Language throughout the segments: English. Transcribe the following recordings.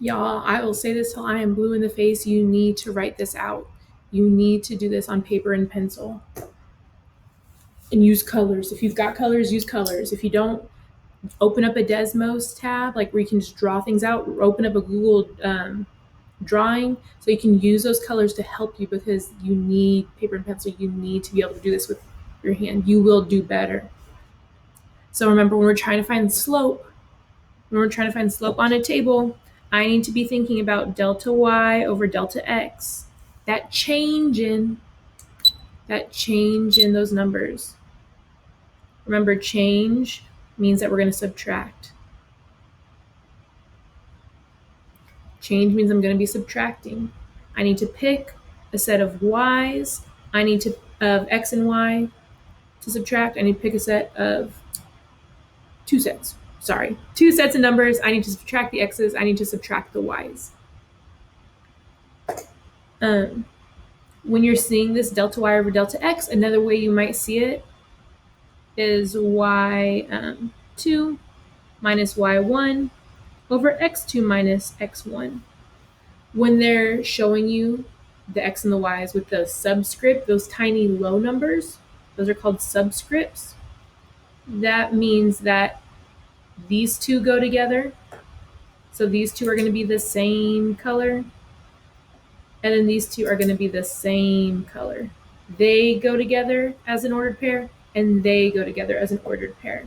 Y'all, I will say this till I am blue in the face. You need to write this out. You need to do this on paper and pencil and use colors. If you've got colors, use colors. If you don't, open up a Desmos tab, like where you can just draw things out, or open up a Google drawing so you can use those colors to help you because you need paper and pencil. You need to be able to do this with your hand. You will do better. So remember, when we're trying to find slope, on a table, I need to be thinking about delta y over delta x. That change in those numbers. Remember, change means that we're going to subtract. Change means I'm going to be subtracting. I need to pick a set of y's. Of x and y to subtract. I need to pick a set of two sets of numbers. I need to subtract the x's. I need to subtract the y's. When you're seeing this delta y over delta x, another way you might see it is y2 minus y1 over x2 minus x1. When they're showing you the x and the y's with the subscript, those tiny low numbers, those are called subscripts. That means that these two go together. So these two are going to be the same color. And then these two are going to be the same color. They go together as an ordered pair, and they go together as an ordered pair.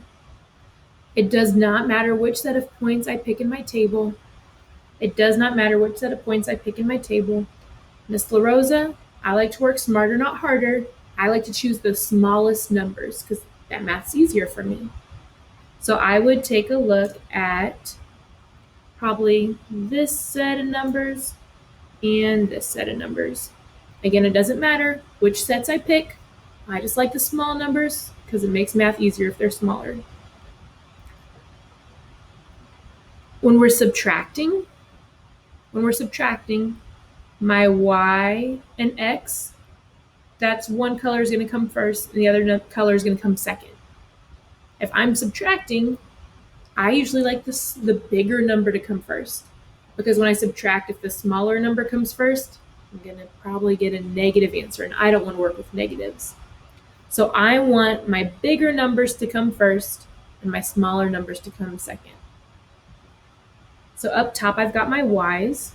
It does not matter which set of points I pick in my table. Miss La Rosa, I like to work smarter, not harder. I like to choose the smallest numbers because that math's easier for me. So I would take a look at probably this set of numbers and this set of numbers. Again, it doesn't matter which sets I pick. I just like the small numbers because it makes math easier if they're smaller. When we're subtracting, my y and x, that's one color is going to come first and the other color is going to come second. If I'm subtracting, I usually like the bigger number to come first, because when I subtract, if the smaller number comes first, I'm going to probably get a negative answer, and I don't want to work with negatives. So I want my bigger numbers to come first and my smaller numbers to come second. So up top, I've got my y's.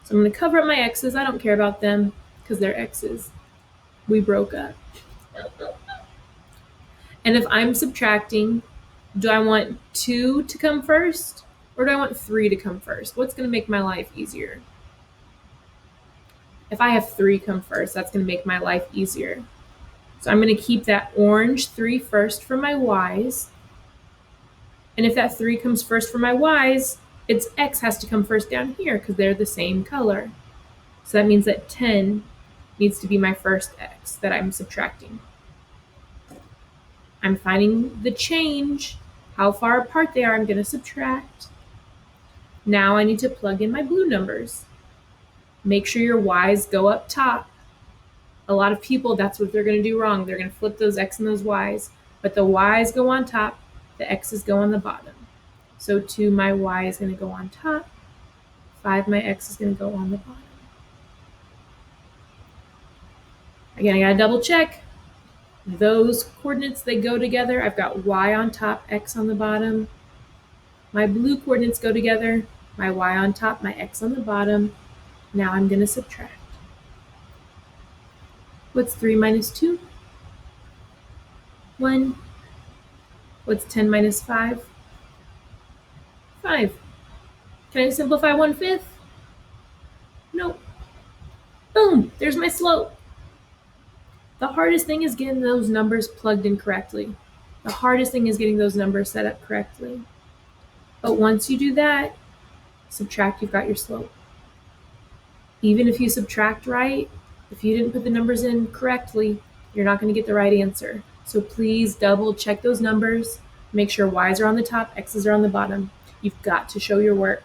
So I'm going to cover up my x's. I don't care about them because they're x's. We broke up. And if I'm subtracting, do I want 2 to come first or do I want 3 to come first? What's going to make my life easier? If I have 3 come first, that's going to make my life easier. So I'm going to keep that orange 3 first for my y's. And if that 3 comes first for my y's, its x has to come first down here because they're the same color. So that means that 10 needs to be my first x that I'm subtracting. I'm finding the change, how far apart they are. I'm going to subtract. Now I need to plug in my blue numbers. Make sure your y's go up top. A lot of people, that's what they're going to do wrong. They're going to flip those x and those y's, but the y's go on top, the x's go on the bottom. So 2, my y is going to go on top. 5, my x is going to go on the bottom. Again, I got to double check. Those coordinates, they go together. I've got y on top, x on the bottom. My blue coordinates go together. My y on top, my x on the bottom. Now I'm going to subtract. What's 3 minus 2? 1. What's 10 minus 5? 5. Can I simplify 1/5? Nope. Boom, there's my slope. The hardest thing is getting those numbers plugged in correctly. The hardest thing is getting those numbers set up correctly. But once you do that, subtract, you've got your slope. Even if you subtract right, if you didn't put the numbers in correctly, you're not going to get the right answer. So please double check those numbers. Make sure y's are on the top, x's are on the bottom. You've got to show your work.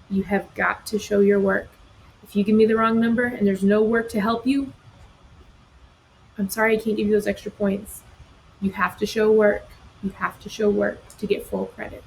You have got to show your work. If you give me the wrong number and there's no work to help you, I'm sorry I can't give you those extra points. You have to show work. You have to show work to get full credit.